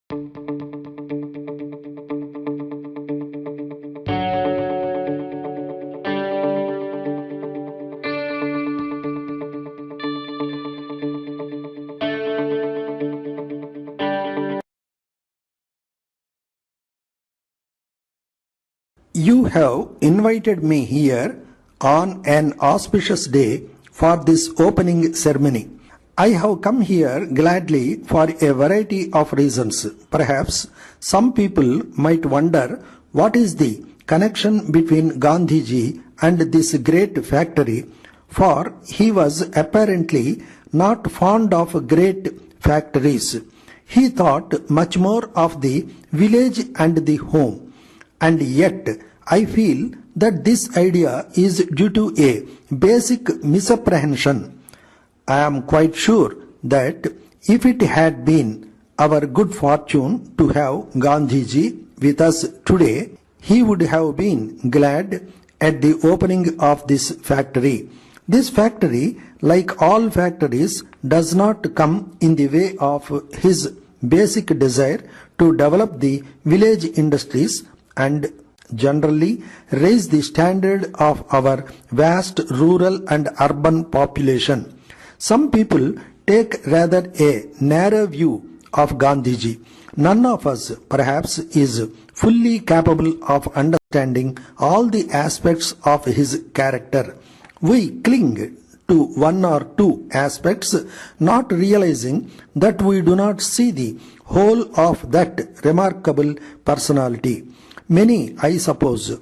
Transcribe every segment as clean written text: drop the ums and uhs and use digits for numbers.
You have invited me here on an auspicious day for this opening ceremony. I have come here gladly for a variety of reasons. Perhaps some people might wonder what is the connection between Gandhiji and this great factory, for he was apparently not fond of great factories. He thought much more of the village and the home. And yet, I feel that this idea is due to a basic misapprehension. I am quite sure that if it had been our good fortune to have Gandhiji with us today, he would have been glad at the opening of this factory. This factory, like all factories, does not come in the way of his basic desire to develop the village industries and generally raise the standard of our vast rural and urban population. Some people take rather a narrow view of Gandhiji. None of us, perhaps, is fully capable of understanding all the aspects of his character. We cling to one or two aspects, not realizing that we do not see the whole of that remarkable personality. Many, I suppose,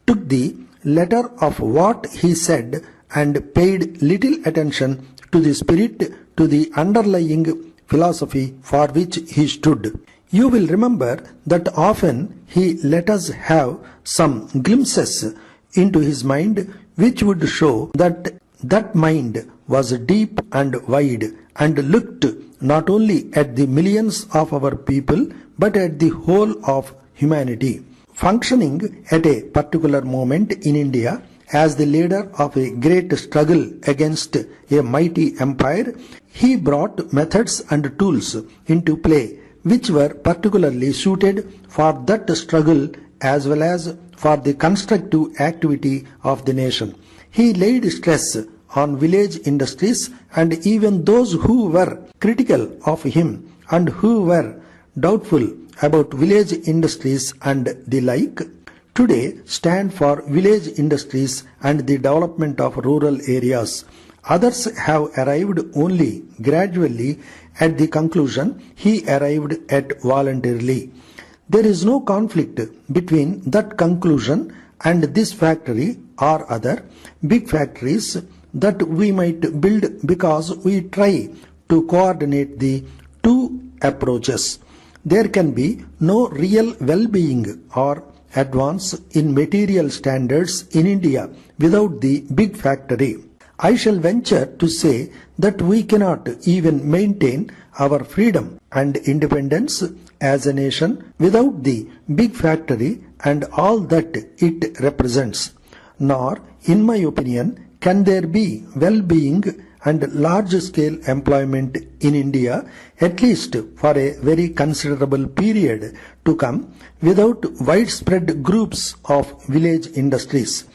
took the letter of what he said and paid little attention to the spirit, to the underlying philosophy for which he stood. You will remember that often he let us have some glimpses into his mind which would show that that mind was deep and wide and looked not only at the millions of our people but at the whole of humanity. Functioning at a particular moment in India as the leader of a great struggle against a mighty empire, he brought methods and tools into play which were particularly suited for that struggle as well as for the constructive activity of the nation. He laid stress on village industries, and even those who were critical of him and who were doubtful about village industries and the like, today stand for village industries and the development of rural areas. Others have arrived only gradually at the conclusion he arrived at voluntarily. There is no conflict between that conclusion and this factory or other big factories that we might build because we try to coordinate the two approaches. There can be no real well-being or advance in material standards in India without the big factory. I shall venture to say that we cannot even maintain our freedom and independence as a nation without the big factory and all that it represents. Nor, in my opinion, can there be well-being and large-scale employment in India, at least for a very considerable period to come, without widespread groups of village industries.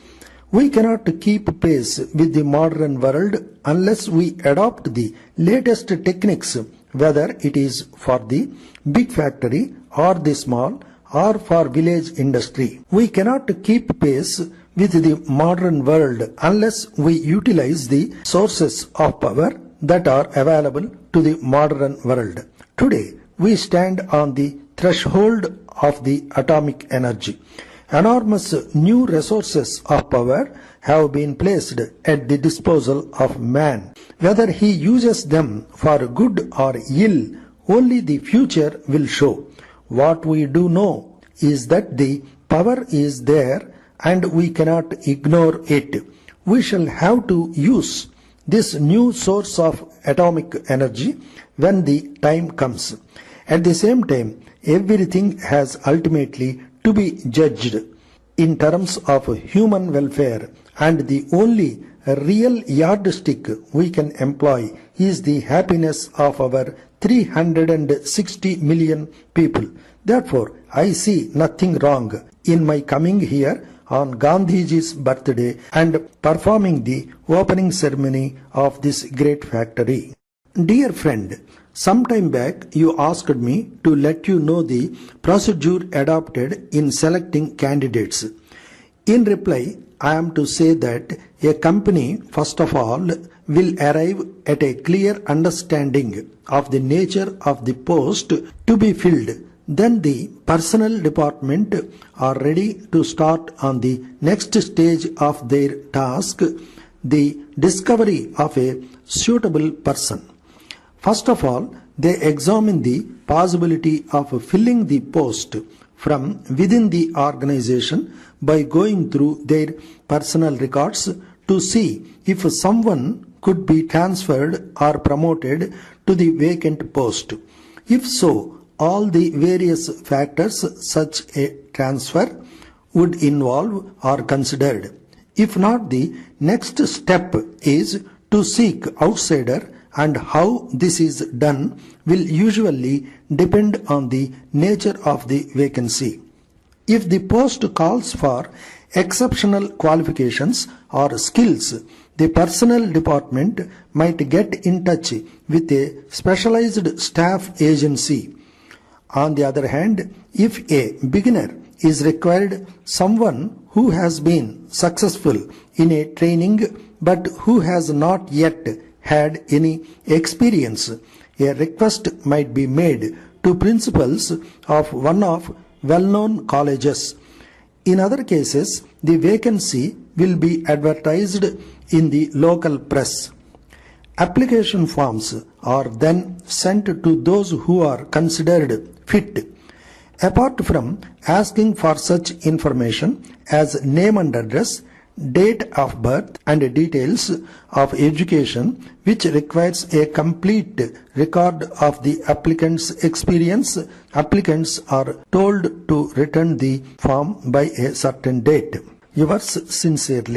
We cannot keep pace with the modern world unless we adopt the latest techniques, whether it is for the big factory or the small or for village industry. We cannot keep pace with the modern world unless we utilize the sources of power that are available to the modern world. Today, we stand on the threshold of the atomic energy. Enormous new resources of power have been placed at the disposal of man. Whether he uses them for good or ill, only the future will show. What we do know is that the power is there and we cannot ignore it. We shall have to use this new source of atomic energy when the time comes. At the same time, everything has ultimately to be judged in terms of human welfare, and the only real yardstick we can employ is the happiness of our 360 million people. Therefore, I see nothing wrong in my coming here on Gandhiji's birthday and performing the opening ceremony of this great factory. Dear friend, some time back you asked me to let you know the procedure adopted in selecting candidates. In reply, I am to say that a company, first of all, will arrive at a clear understanding of the nature of the post to be filled. Then the personnel department are ready to start on the next stage of their task, the discovery of a suitable person. First of all, they examine the possibility of filling the post from within the organization by going through their personal records to see if someone could be transferred or promoted to the vacant post. If so, all the various factors such a transfer would involve are considered. If not, the next step is to seek outsider, and how this is done will usually depend on the nature of the vacancy. If the post calls for exceptional qualifications or skills, the personnel department might get in touch with a specialized staff agency. On the other hand, if a beginner is required, someone who has been successful in a training but who has not yet had any experience, a request might be made to principals of one of well-known colleges. In other cases, the vacancy will be advertised in the local press. Application forms are then sent to those who are considered fit. Apart from asking for such information as name and address, date of birth and details of education, which requires a complete record of the applicant's experience, applicants are told to return the form by a certain date. Yours sincerely.